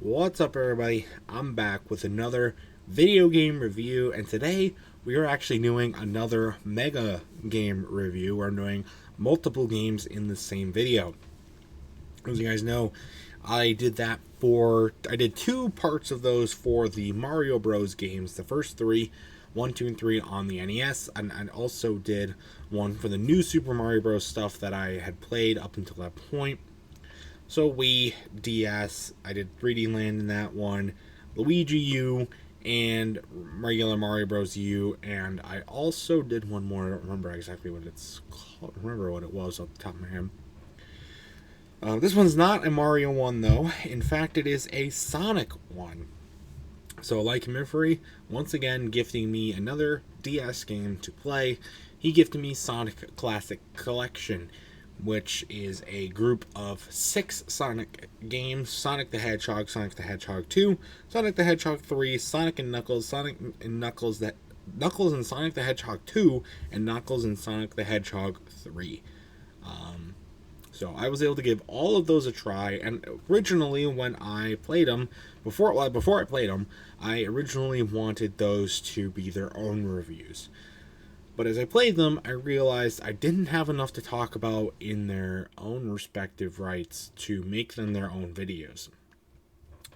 What's up, everybody? I'm back with another video game review, and today we are actually doing another mega game review. We're doing multiple games in the same video. As you guys know, I did two parts of those for the Mario Bros. Games, the first three, 1, 2, and 3 on the NES, and I also did one for the new Super Mario Bros. Stuff that I had played up until that point. So Wii, DS, I did 3D Land in that one, Luigi U, and regular Mario Bros. U, and I also did one more. I don't remember exactly what it's called. I remember what it was off the top of my head. This one's not a Mario one, though. In fact, it is a Sonic one. So LikunMiffery, once again, gifting me another DS game to play. He gifted me Sonic Classic Collection, which is a group of 6 Sonic games: Sonic the Hedgehog, Sonic the Hedgehog 2, Sonic the Hedgehog 3, Sonic and Knuckles, Knuckles and Sonic the Hedgehog 2, and Knuckles and Sonic the Hedgehog 3. So I was able to give all of those a try, and originally when I played them, before I played them, I originally wanted those to be their own reviews. But as I played them, I realized I didn't have enough to talk about in their own respective rights to make them their own videos.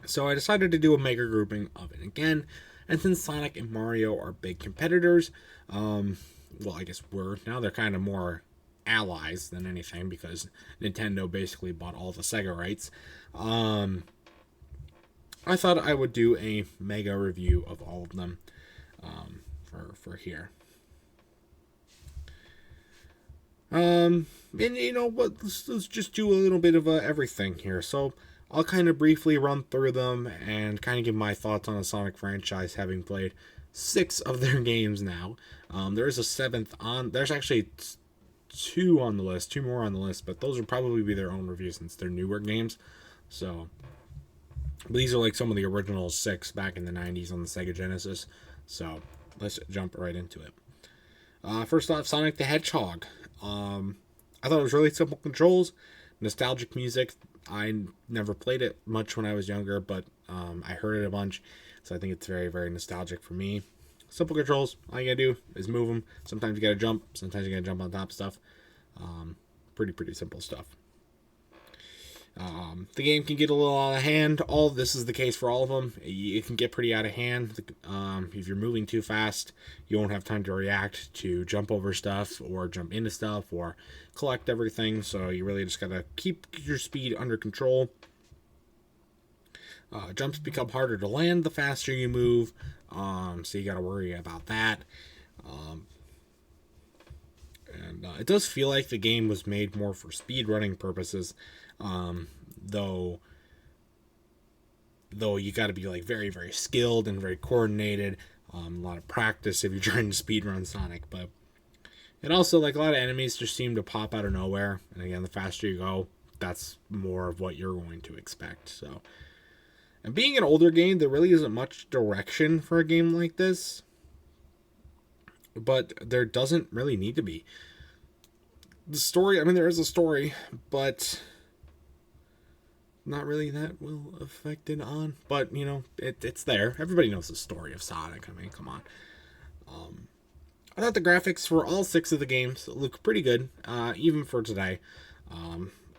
So I decided to do a mega grouping of it again, and since Sonic and Mario are big competitors, I guess now they're kind of more allies than anything because Nintendo basically bought all the Sega rights. I thought I would do a mega review of all of them for here. And you know what? Let's just do a little bit of everything here. So I'll kind of briefly run through them and kind of give my thoughts on the Sonic franchise, having played 6 of their games now. There is a 7th on. There's actually 2 more on the list, but those will probably be their own reviews since they're newer games. So, but these are like some of the original 6 back in the 90s on the Sega Genesis. So let's jump right into it. First off, Sonic the Hedgehog. I thought it was really simple controls, nostalgic music. I never played it much when I was younger, but I heard it a bunch, so I think it's very, very nostalgic for me. Simple controls. All you gotta do is move them. Sometimes you gotta jump. Sometimes you gotta jump on top of stuff. Pretty simple stuff. The game can get a little out of hand. All this is the case for all of them. It can get pretty out of hand. If you're moving too fast, you won't have time to react to jump over stuff or jump into stuff or collect everything. So you really just gotta keep your speed under control. Jumps become harder to land the faster you move, so you gotta worry about that. And it does feel like the game was made more for speedrunning purposes, though you got to be like very, very skilled and very coordinated. A lot of practice if you're trying to speedrun Sonic, but and also like a lot of enemies just seem to pop out of nowhere. And again, the faster you go, that's more of what you're going to expect. So, and being an older game, there really isn't much direction for a game like this. But there doesn't really need to be. The story, I mean, there is a story, but not really that well affected on. But, you know, it's there. Everybody knows the story of Sonic. I mean, come on. I thought the graphics for all 6 of the games look pretty good, even for today.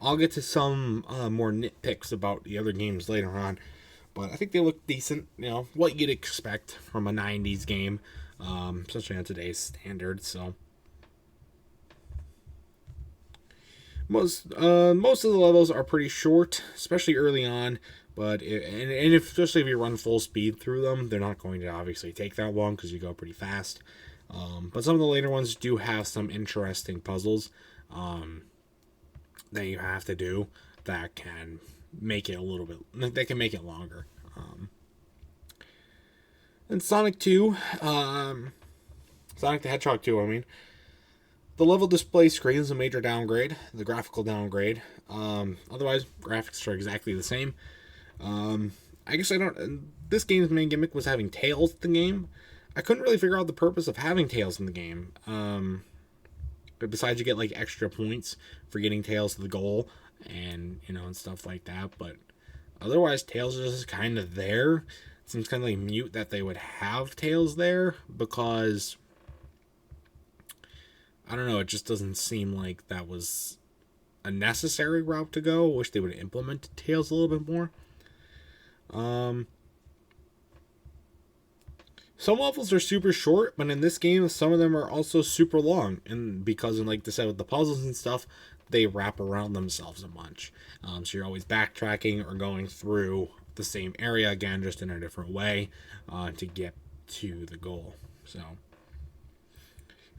I'll get to some more nitpicks about the other games later on. But I think they look decent, you know, what you'd expect from a 90s game, especially on today's standards. So most of the levels are pretty short, especially early on. But especially if you run full speed through them, they're not going to obviously take that long because you go pretty fast. But some of the later ones do have some interesting puzzles that you have to do that can make it longer. And Sonic 2, Sonic the Hedgehog 2, I mean, the level display screen is a major downgrade, the graphical downgrade. Otherwise, graphics are exactly the same. I guess this game's main gimmick was having tails in the game. I couldn't really figure out the purpose of having tails in the game. But besides, you get like extra points for getting tails to the goal and stuff like that. But Otherwise, Tails is just kind of there. It seems kind of like mute that they would have Tails there, because I don't know, it just doesn't seem like that was a necessary route to go. Wish they would have implemented Tails a little bit more. Some levels are super short, but in this game, some of them are also super long. And because, like I said, with the puzzles and stuff, they wrap around themselves a bunch. So you're always backtracking or going through the same area again, just in a different way, to get to the goal. So,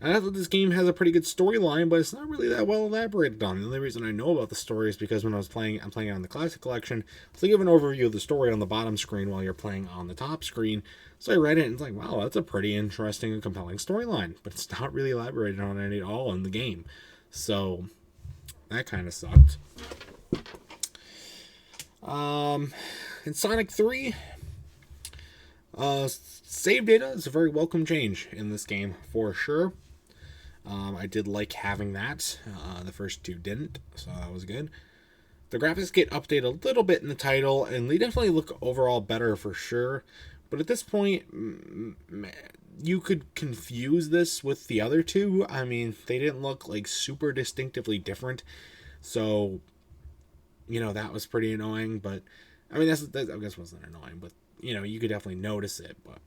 and I thought this game has a pretty good storyline, but it's not really that well elaborated on. The only reason I know about the story is because when I'm playing it on the Classic Collection, so they give an overview of the story on the bottom screen while you're playing on the top screen. So I read it and it's like, wow, that's a pretty interesting and compelling storyline, but it's not really elaborated on any at all in the game. So that kind of sucked. In Sonic 3, save data is a very welcome change in this game for sure. I did like having that. The first two didn't, so that was good. The graphics get updated a little bit in the title, and they definitely look overall better for sure. But at this point, you could confuse this with the other two. I mean, they didn't look like super distinctively different, so that was pretty annoying. But I mean, that I guess wasn't annoying, but you could definitely notice it. But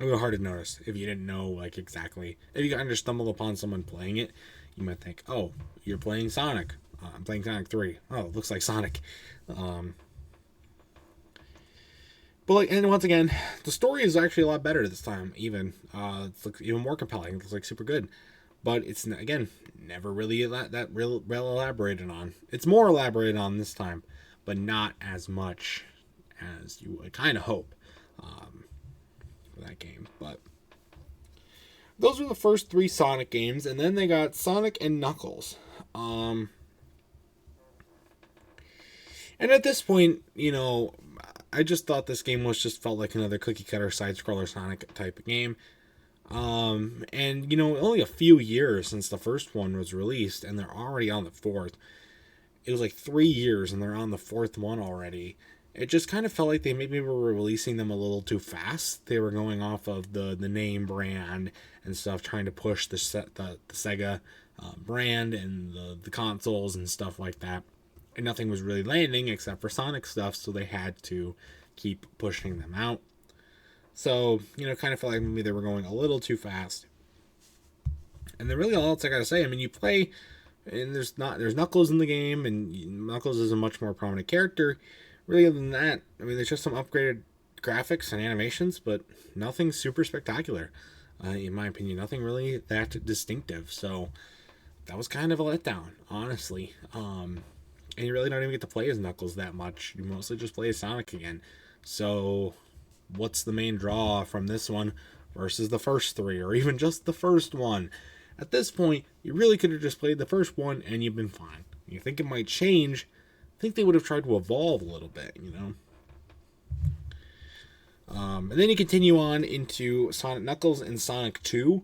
it was hard to notice if you didn't know, like, exactly. If you kind of stumble upon someone playing it, you might think, oh, you're playing Sonic. I'm playing Sonic 3. Oh, it looks like Sonic. But and once again, the story is actually a lot better this time. Even it's like even more compelling. It's like super good, but it's again never really that real well elaborated on. It's more elaborated on this time, but not as much as you would kind of hope. That game, but those were the first 3 Sonic games, and then they got Sonic and Knuckles. And at this point, I just thought this game felt like another cookie cutter side scroller Sonic type of game. And only a few years since the first one was released, and they're already on the 4th. It was like 3 years, and they're on the 4th one already. It just kind of felt like they maybe were releasing them a little too fast. They were going off of the name brand and stuff, trying to push the Sega brand and the consoles and stuff like that. And nothing was really landing except for Sonic stuff, so they had to keep pushing them out. So, kind of felt like maybe they were going a little too fast. And then really all else I gotta say, I mean, you play, and there's Knuckles in the game, and Knuckles is a much more prominent character. Really, other than that, I mean, there's just some upgraded graphics and animations, but nothing super spectacular. In my opinion, nothing really that distinctive. So that was kind of a letdown, honestly. And you really don't even get to play as Knuckles that much. You mostly just play as Sonic again. So what's the main draw from this one versus the first 3, or even just the first one? At this point, you really could have just played the first one and you've been fine. You think it might change? I think they would have tried to evolve a little bit, And then you continue on into Sonic Knuckles and Sonic 2.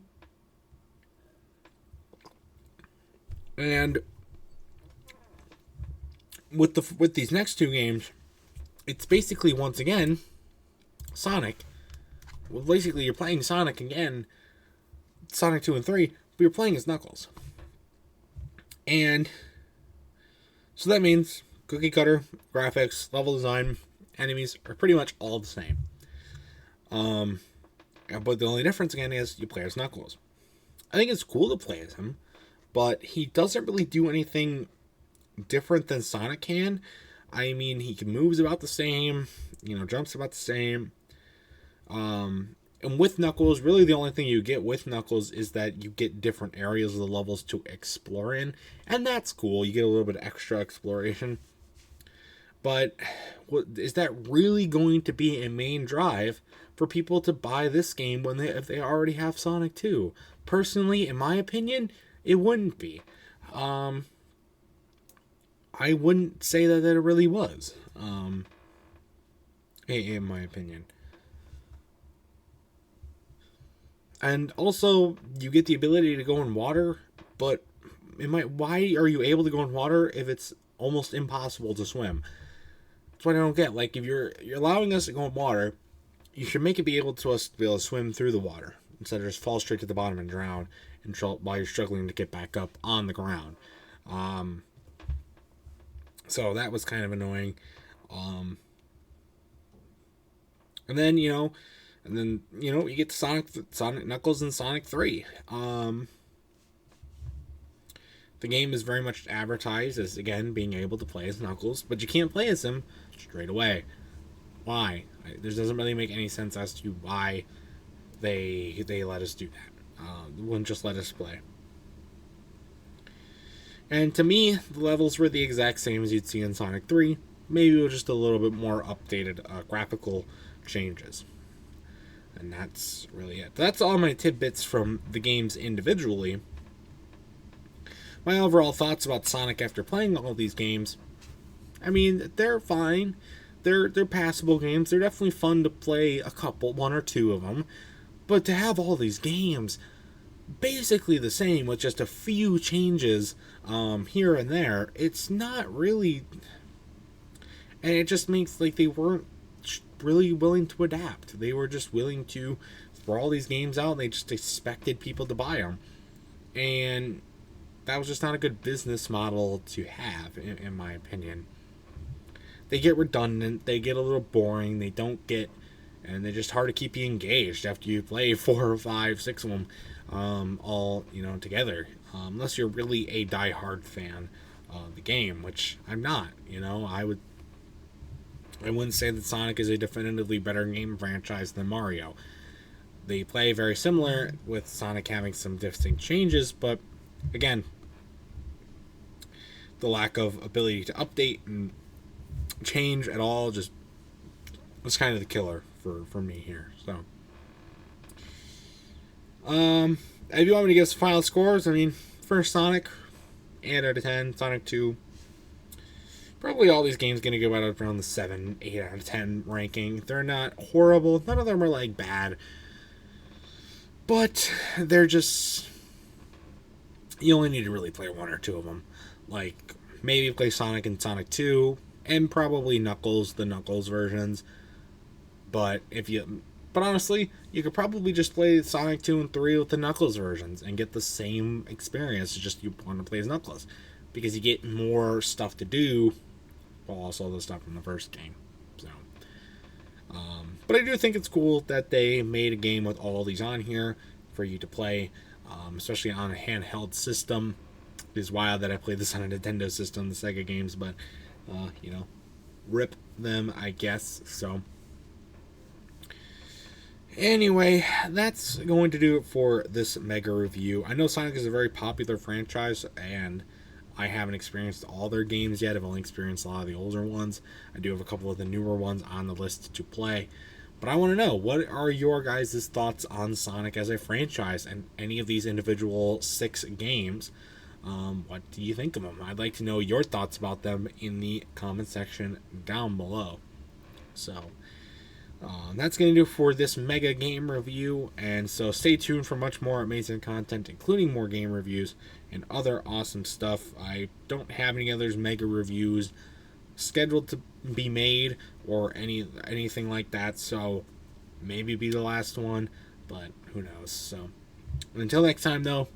And with these next 2 games, it's basically once again Sonic. Well, basically you're playing Sonic again, Sonic 2 and 3, but you're playing as Knuckles. And so that means cookie cutter graphics, level design, enemies are pretty much all the same. But the only difference again is you play as Knuckles. I think it's cool to play as him, but he doesn't really do anything different than Sonic can. I mean, he moves about the same, jumps about the same. And with Knuckles, really the only thing you get with Knuckles is that you get different areas of the levels to explore in, and that's cool. You get a little bit of extra exploration. But is that really going to be a main drive for people to buy this game if they already have Sonic 2? Personally, in my opinion, it wouldn't be. I wouldn't say that it really was. In my opinion. And also, you get the ability to go in water, but why are you able to go in water if it's almost impossible to swim. That's what I don't get. Like, if you're allowing us to go in water, you should make it be able to swim through the water instead of just fall straight to the bottom and drown while you're struggling to get back up on the ground. So that was kind of annoying. And then you get to Sonic Knuckles and Sonic 3. The game is very much advertised as, again, being able to play as Knuckles, but you can't play as him straight away. Why? This doesn't really make any sense as to why they let us do that. They wouldn't just let us play. And to me, the levels were the exact same as you'd see in Sonic 3, maybe with just a little bit more updated graphical changes. And that's really it. That's all my tidbits from the games individually. My overall thoughts about Sonic after playing all these games, I mean, they're fine. They're passable games. They're definitely fun to play one or two of them. But to have all these games basically the same with just a few changes here and there, it's not really... And it just makes like they weren't really willing to adapt. They were just willing to throw all these games out and they just expected people to buy them. And that was just not a good business model to have, in my opinion. They get redundant, they get a little boring, and they're just hard to keep you engaged after you play 4 or 5, 6 of them all, together. Unless you're really a die-hard fan of the game, which I'm not. I wouldn't say that Sonic is a definitively better game franchise than Mario. They play very similar, with Sonic having some distinct changes, but again, the lack of ability to update and change at all just was kind of the killer for me here. So, if you want me to give some final scores, I mean, for Sonic, 8 out of 10. Sonic 2, probably all these games going to go out around the 7, 8 out of 10 ranking. They're not horrible. None of them are, like, bad. But they're just... You only need to really play 1 or 2 of them. Like, maybe play Sonic and Sonic 2, and probably Knuckles, the Knuckles versions. But honestly, you could probably just play Sonic 2 and 3 with the Knuckles versions and get the same experience, just you want to play as Knuckles. Because you get more stuff to do, while also the stuff from the first game. So, but I do think it's cool that they made a game with all these on here for you to play, especially on a handheld system. It is wild that I played this on a Nintendo system, the Sega games, but, rip them, I guess. So, anyway, that's going to do it for this mega review. I know Sonic is a very popular franchise, and I haven't experienced all their games yet. I've only experienced a lot of the older ones. I do have a couple of the newer ones on the list to play. But I want to know, what are your guys' thoughts on Sonic as a franchise and any of these individual 6 games? What do you think of them? I'd like to know your thoughts about them in the comment section down below. So, that's going to do for this mega game review, and so stay tuned for much more amazing content, including more game reviews and other awesome stuff. I don't have any other mega reviews scheduled to be made or anything like that, so maybe be the last one, but who knows. So until next time, though,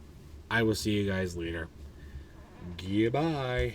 I will see you guys later. Goodbye.